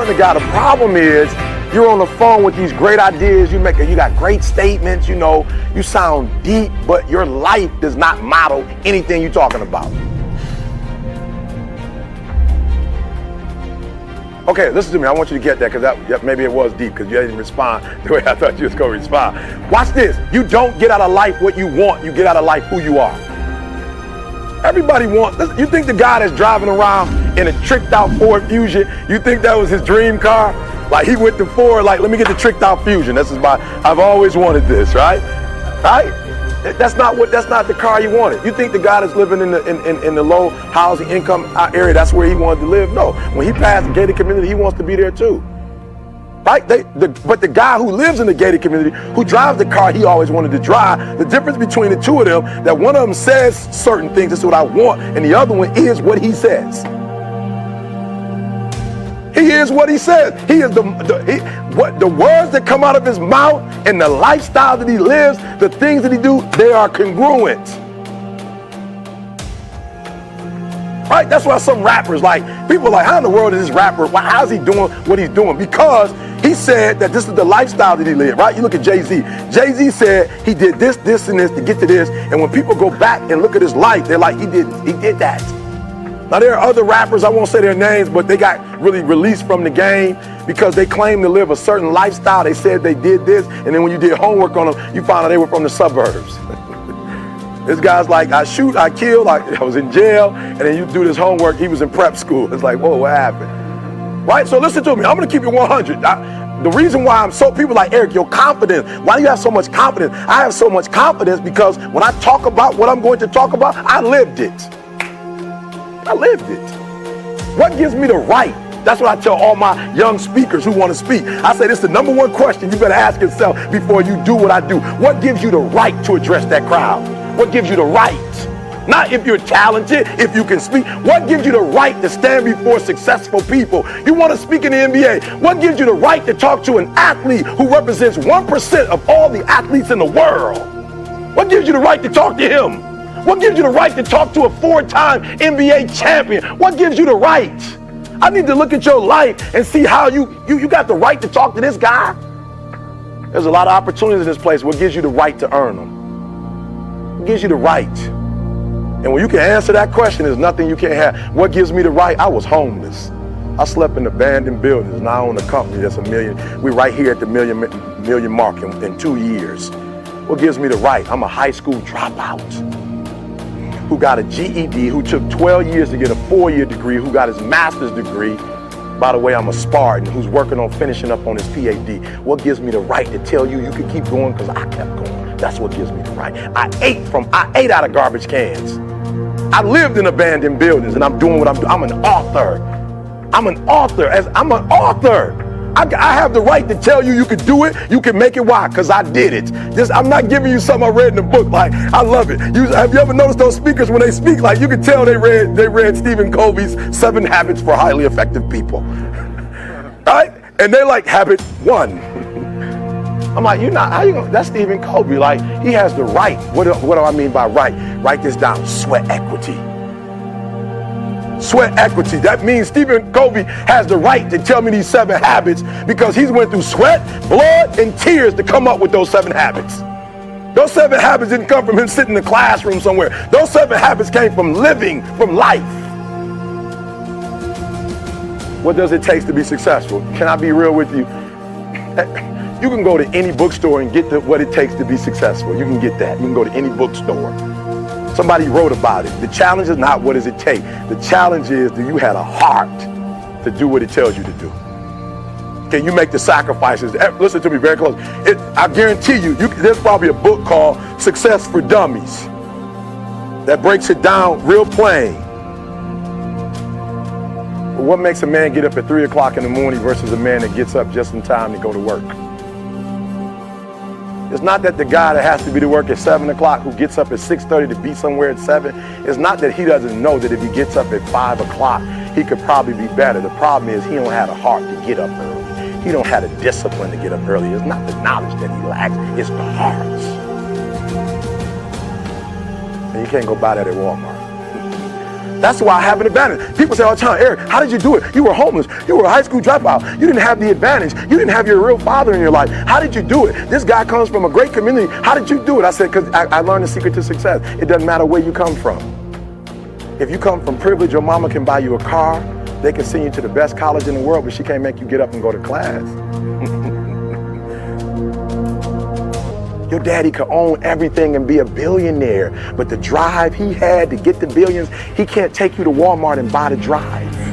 telling the guy, the problem is you're on the phone with these great ideas, you got great statements, you know, you sound deep, but your life does not model anything you're talking about. Okay, listen to me. I want you to get that because maybe it was deep because you didn't respond the way I thought you was going to respond. Watch this. You don't get out of life what you want. You get out of life who you are. Everybody wants. You think the guy that's driving around in a tricked out Ford Fusion, you think that was his dream car? Like he went to Ford, like, let me get the tricked out Fusion. I've always wanted this, right? Right? That's not the car he wanted. You think the guy that's living in the low housing income area, that's where he wanted to live? No. When he passed the gated community, he wants to be there too. Right? But the guy who lives in the gated community, who drives the car he always wanted to drive, the difference between the two of them, that one of them says certain things, this is what I want, and the other one is what he says. He is what he says. He is the words that come out of his mouth and the lifestyle that he lives, the things that he do, they are congruent. Right? That's why some rappers, like, people are like, how in the world is this rapper, how's he doing what he's doing? Because he said that this is the lifestyle that he lived, right? You look at Jay-Z. Jay-Z said he did this, this, and this to get to this. And when people go back and look at his life, they're like, he did that. Now, there are other rappers, I won't say their names, but they got really released from the game because they claimed to live a certain lifestyle. They said they did this, and then when you did homework on them, you found out they were from the suburbs. This guy's like, I shoot, I kill, I was in jail, and then you do this homework, he was in prep school. It's like, whoa, what happened? Right? So listen to me, I'm gonna keep it 100. The reason why people like, Eric, your confidence, why do you have so much confidence? I have so much confidence because when I talk about what I'm going to talk about, I lived it. I lived it. What gives me the right? That's what I tell all my young speakers who want to speak. I say this is the number one question you better ask yourself before you do what I do. What gives you the right to address that crowd? What gives you the right? Not if you're talented, if you can speak. What gives you the right to stand before successful people? You want to speak in the NBA. What gives you the right to talk to an athlete who represents 1% of all the athletes in the world? What gives you the right to talk to him? What gives you the right to talk to a 4-time NBA champion? What gives you the right? I need to look at your life and see how you got the right to talk to this guy. There's a lot of opportunities in this place. What gives you the right to earn them? What gives you the right? And when you can answer that question, there's nothing you can't have. What gives me the right? I was homeless. I slept in abandoned buildings, and I own a company that's $1 million. We're right here at the million mark in 2 years. What gives me the right? I'm a high school dropout who got a GED, who took 12 years to get a 4-year degree, who got his master's degree. By the way, I'm a Spartan who's working on finishing up on his PhD. What gives me the right to tell you can keep going? Because I kept going. That's what gives me the right. I ate out of garbage cans. I lived in abandoned buildings, and I'm doing what I'm doing. I'm an author. I'm an author. I have the right to tell you can do it, you can make it. Why? Because I did it. I'm not giving you something I read in the book. Like, I love it. Have you ever noticed those speakers when they speak, like, you can tell they read Stephen Covey's 7 Habits for Highly Effective People. Right? And they're like, habit 1. I'm like, how you gonna, that's Stephen Covey. Like, he has the right. What do I mean by right? Write this down. Sweat equity. Sweat equity. That means Stephen Covey has the right to tell me these 7 habits because he's went through sweat, blood, and tears to come up with those 7 habits. Those 7 habits didn't come from him sitting in the classroom somewhere. Those 7 habits came from living, from life. What does it take to be successful? Can I be real with you? You can go to any bookstore and get what it takes to be successful. You can get that. You can go to any bookstore. Somebody wrote about it. The challenge is not what does it take. The challenge is, do you have a heart to do what it tells you to do? Can you make the sacrifices? Listen to me very close. I guarantee you, there's probably a book called Success for Dummies that breaks it down real plain. But what makes a man get up at 3 o'clock in the morning versus a man that gets up just in time to go to work? It's not that the guy that has to be to work at 7 o'clock who gets up at 6:30 to be somewhere at 7. It's not that he doesn't know that if he gets up at 5 o'clock, he could probably be better. The problem is he don't have the heart to get up early. He don't have the discipline to get up early. It's not the knowledge that he lacks, it's the heart. And you can't go buy that at Walmart. That's why I have an advantage. People say all the time, Eric, how did you do it? You were homeless. You were a high school dropout. You didn't have the advantage. You didn't have your real father in your life. How did you do it? This guy comes from a great community. How did you do it? I said, because I learned the secret to success. It doesn't matter where you come from. If you come from privilege, your mama can buy you a car. They can send you to the best college in the world, but she can't make you get up and go to class. Your daddy could own everything and be a billionaire, but the drive he had to get the billions, he can't take you to Walmart and buy the drive.